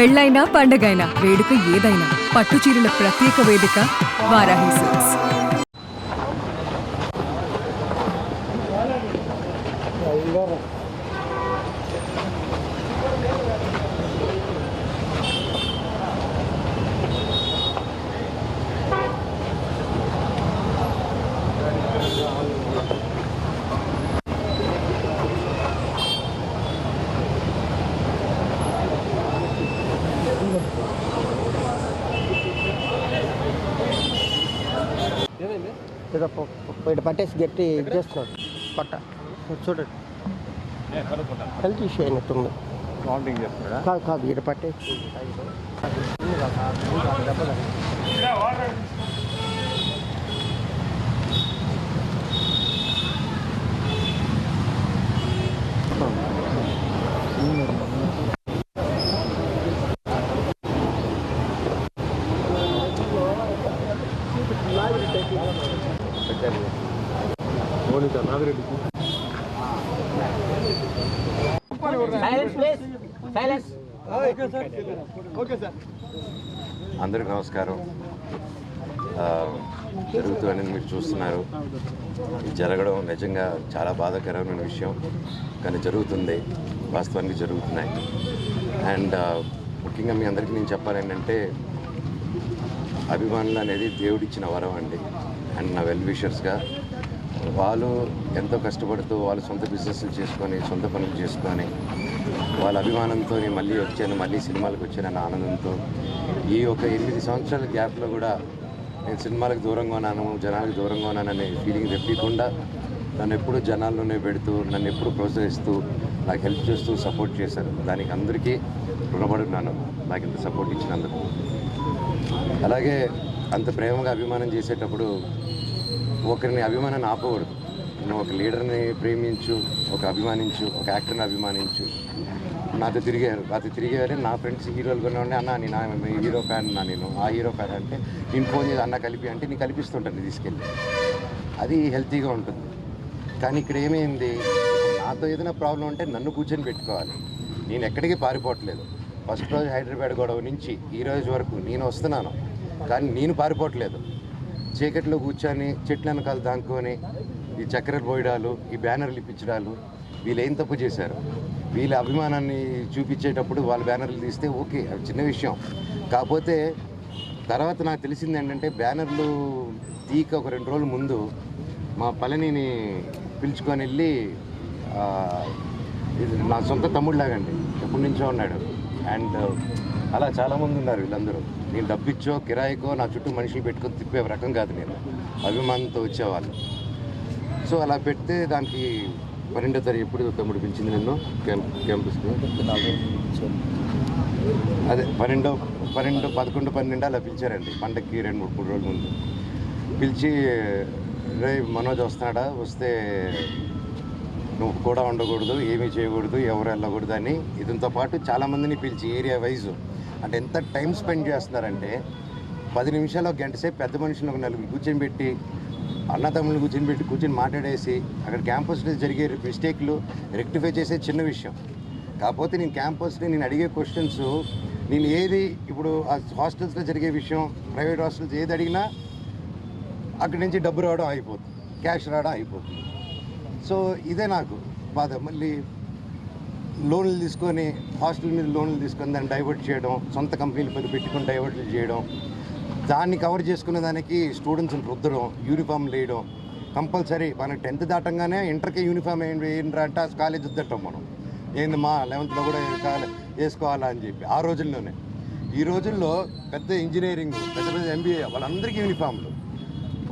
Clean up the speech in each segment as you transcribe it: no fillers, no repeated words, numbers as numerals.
పెళ్ళైనా పండగైనా వేడుక ఏదైనా పట్టు చీరల ప్రత్యేక వేదిక వారాహి సిల్క్స్. ఇటు పట్టేసి గట్టి ఇది చేస్తున్నాడు పట్ట చూడండి హెల్త్ ఇష్యూ అయినట్టుంది. కాదు కాదు ఇటు పట్టేసి అందరికీ నమస్కారం. జరుగుతుందని మీరు చూస్తున్నారు. ఇది జరగడం నిజంగా చాలా బాధాకరమైన విషయం, కానీ జరుగుతుంది, వాస్తవానికి జరుగుతున్నాయి. అండ్ ముఖ్యంగా మీ అందరికీ నేను చెప్పాలి ఏంటంటే, అభిమానులు అనేది దేవుడిచ్చిన వరం అండి. అండ్ నా వెల్ విషర్స్గా వాళ్ళు ఎంతో కష్టపడుతూ వాళ్ళ సొంత బిజినెస్లు చేసుకొని, సొంత పనులు చేసుకొని, వాళ్ళ అభిమానంతో మళ్ళీ వచ్చాను, మళ్ళీ సినిమాలకు వచ్చానన్న ఆనందంతో ఈ ఒక 8 సంవత్సరాల గ్యాప్లో కూడా నేను సినిమాలకు దూరంగా ఉన్నాను, జనాలకు దూరంగా ఉన్నాననే ఫీలింగ్ తెప్పకుండా నన్ను ఎప్పుడు జనాల్లోనే పెడుతూ, నన్ను ఎప్పుడు ప్రోత్సహిస్తూ, నాకు హెల్ప్ చేస్తూ సపోర్ట్ చేశారు. దానికి అందరికీ రుణపడున్నాను, నాకు ఇంత సపోర్ట్ ఇచ్చినందుకు. అలాగే అంత ప్రేమగా అభిమానం చేసేటప్పుడు ఒకరిని అభిమానాన్ని ఆపకూడదు. నువ్వు ఒక లీడర్ని ప్రేమించు, ఒక అభిమానించు, ఒక యాక్టర్ని అభిమానించు. నాతో తిరిగారు నా ఫ్రెండ్స్ హీరోలు కూడా ఉండే, అన్న నేను హీరో ఫ్యాన్, నేను ఆ హీరో ఫ్యాన్ అంటే నేను ఫోన్ చేసి అన్న కలిపి అంటే నేను కల్పిస్తుంటాను తీసుకెళ్ళి. అది హెల్తీగా ఉంటుంది. కానీ ఇక్కడ ఏమైంది, నాతో ఏదైనా ప్రాబ్లం ఉంటే నన్ను కూర్చొని పెట్టుకోవాలి. నేను ఎక్కడికి పారిపోవట్లేదు. ఫస్ట్ రోజు హైదరాబాద్ గొడవ నుంచి ఈ రోజు వరకు నేను వస్తున్నాను, కానీ నేను పారిపోవట్లేదు. చీకట్లో కూర్చొని చెట్ల వెనకాల దాంకొని ఈ చక్కెరలు పోయడాలు, ఈ బ్యానర్లు ఇప్పించడాలు, వీళ్ళు ఏం తప్పు చేశారు? వీళ్ళ అభిమానాన్ని చూపించేటప్పుడు వాళ్ళ బ్యానర్లు తీస్తే ఓకే, అవి చిన్న విషయం. కాకపోతే తర్వాత నాకు తెలిసింది ఏంటంటే, బ్యానర్లు తీక ఒక 2 రోజుల ముందు మా పళనిని పిలుచుకొని వెళ్ళి, ఇది నా సొంత తమ్ముడులాగండి, ఎప్పటి నుంచో ఉన్నాడు. అండ్ అలా చాలామంది ఉన్నారు. వీళ్ళందరూ నేను డబ్బిచ్చో కిరాయికో నా చుట్టూ మనుషులు పెట్టుకొని తిప్పే రకం కాదు, నేను అభిమానంతో వచ్చేవాళ్ళు. సో అలా పెడితే దానికి 12వ తారీఖు ఎప్పుడు తమ్ముడు పిలిచింది నిన్ను క్యాంపస్కి? అదే 12, 11, 12 అలా పిలిచారండి. పండగకి 2-3 రోజుల ముందు పిలిచి, రే మనోజ్ వస్తున్నాడా, వస్తే నువ్వు కూడా ఉండకూడదు, ఏమీ చేయకూడదు, ఎవరు వెళ్ళకూడదు అని ఇదంతో పాటు చాలామందిని పిలిచి ఏరియా వైజు, అంటే ఎంత టైం స్పెండ్ చేస్తున్నారంటే 10 నిమిషాలు, 1 గంట సేపు పెద్ద మనుషులు ఒక 4 కూర్చొని పెట్టి, అన్నతమ్ముళ్ళు కూర్చొని మాట్లాడేసి అక్కడ క్యాంపస్లో జరిగే మిస్టేక్లు రెక్టిఫై చేసే చిన్న విషయం. కాకపోతే నేను క్యాంపస్ని నేను అడిగే క్వశ్చన్స్, నేను ఏది ఇప్పుడు ఆ హాస్టల్స్లో జరిగే విషయం, ప్రైవేట్ హాస్టల్స్ ఏది అడిగినా అక్కడి నుంచి డబ్బు రావడం అయిపోతుంది, క్యాష్ రావడం అయిపోతుంది. సో ఇదే నాకు బాధ. మళ్ళీ లోన్లు తీసుకొని, హాస్టల్ మీద లోన్లు తీసుకొని దాన్ని డైవర్ట్ చేయడం, సొంత కంపెనీలు పెట్టుకొని డైవర్ట్లు చేయడం, దాన్ని కవర్ చేసుకునే దానికి స్టూడెంట్స్ని రుద్దడం, యూనిఫామ్ వేయడం కంపల్సరీ. మనకి 10th దాటంగానే ఇంటర్కి యూనిఫామ్ ఏంటంటే ఆ కాలేజ్ వద్దటం మనం, ఏంది మా 11th కూడా వేసుకోవాలా అని చెప్పి ఆ రోజుల్లోనే. ఈ రోజుల్లో పెద్ద ఇంజనీరింగ్, పెద్ద MBA వాళ్ళందరికీ యూనిఫామ్లు,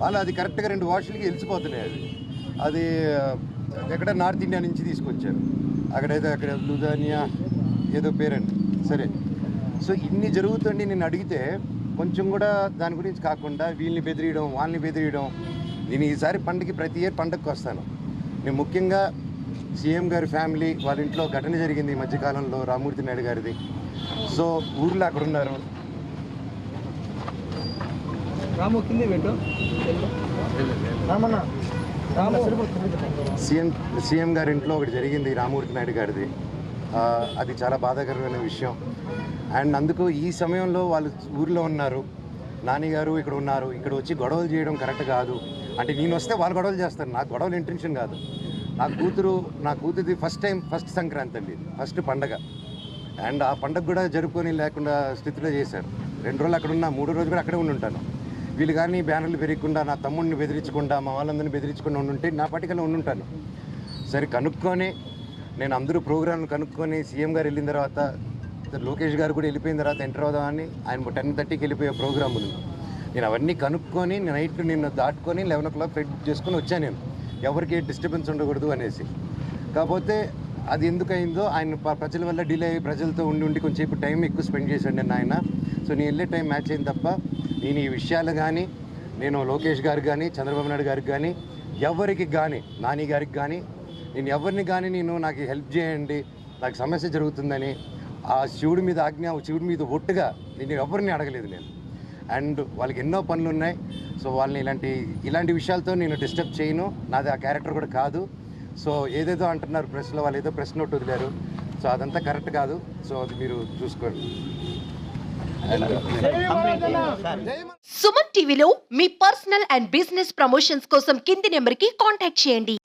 వాళ్ళు అది కరెక్ట్గా 2 వాష్లకి వెలిసిపోతున్నాయి. అది ఎక్కడ నార్త్ ఇండియా నుంచి తీసుకొచ్చారు, అక్కడ లుధానియా ఏదో పేరండి, సరే. సో ఇన్ని జరుగుతుంది. నేను అడిగితే కొంచెం కూడా దాని గురించి కాకుండా వీళ్ళని బెదిరియడం, వాళ్ళని బెదిరియడం. నేను ఈసారి ప్రతి ఇయర్ పండగకి వస్తాను. నేను ముఖ్యంగా సీఎం గారి ఫ్యామిలీ వాళ్ళ ఇంట్లో ఘటన జరిగింది ఈ మధ్యకాలంలో, రామ్మూర్తి నాయుడు గారిది. సో ఊర్లో అక్కడ ఉన్నారు. సీఎం గారి ఇంట్లో ఒకటి జరిగింది రామ్మూర్తి నాయుడు గారిది. అది చాలా బాధాకరమైన విషయం. అండ్ అందుకు ఈ సమయంలో వాళ్ళు ఊర్లో ఉన్నారు, నాని గారు ఇక్కడ ఉన్నారు, ఇక్కడ వచ్చి గొడవలు చేయడం కరెక్ట్ కాదు. అంటే నేను వస్తే వాళ్ళు గొడవలు చేస్తారు, నాకు గొడవలు ఇంటెన్షన్ కాదు. నా కూతురిది ఫస్ట్ సంక్రాంతి అండి, ఫస్ట్ పండగ. అండ్ ఆ పండగ కూడా జరుపుకొని లేకుండా స్థితిలో చేశారు. 2 రోజులు అక్కడ ఉన్నా, 3 రోజులు కూడా అక్కడే ఉంటాను. వీళ్ళు కానీ బ్యానర్లు పెరగకుండా, నా తమ్ముడిని బెదిరించకుండా, మా వాళ్ళందరినీ బెదిరించకుండా ఉంటే నా పట్టికలో ఉంటాను. సరే కనుక్కొని నేను అందరూ ప్రోగ్రాంలు కనుక్కొని సీఎం గారు వెళ్ళిన తర్వాత, లోకేష్ గారు కూడా వెళ్ళిపోయిన తర్వాత ఎంటర్ అవుదామని ఆయన 10:30కి వెళ్ళిపోయే ప్రోగ్రాములు నేను అవన్నీ కనుక్కొని నైట్ నిన్ను దాటుకొని 11 o'clock ఫ్లైట్ బుక్ చేసుకొని వచ్చాను. నేను ఎవరికి డిస్టర్బెన్స్ ఉండకూడదు అనేసి. కాకపోతే అది ఎందుకు అయిందో ఆయన ప్రజల వల్ల డిలే అయ్యి ప్రజలతో ఉండి కొంచెం టైం ఎక్కువ స్పెండ్ చేశాడు నేను ఆయన. సో నేను వెళ్ళే టైం మ్యాచ్ అయింది తప్ప నేను ఈ విషయాలు కానీ, నేను లోకేష్ గారికి కానీ, చంద్రబాబు నాయుడు గారికి కానీ, ఎవరికి కానీ, నాని గారికి కానీ, నేను ఎవరిని కానీ నాకు హెల్ప్ చేయండి, నాకు సమస్య జరుగుతుందని ఆ శివుడి మీద ఆజ్ఞ, శివుడి మీద ఒట్టుగా నేను ఎవరిని అడగలేదు నేను. అండ్ వాళ్ళకి ఎన్నో పనులు ఉన్నాయి. సో వాళ్ళని ఇలాంటి విషయాలతో నేను డిస్టర్బ్ చేయను, నాది ఆ క్యారెక్టర్ కూడా కాదు. సో ఏదేదో అంటున్నారు ప్రెస్లో, వాళ్ళు ఏదో ప్రెస్ నోట్ వదిలేరు. సో అదంతా కరెక్ట్ కాదు. సో అది మీరు చూసుకోండి. సుమన్ టీవీలో మీ పర్సనల్ అండ్ బిజినెస్ ప్రమోషన్స్ కోసం కింది నెంబర్కి కాంటాక్ట్ చేయండి.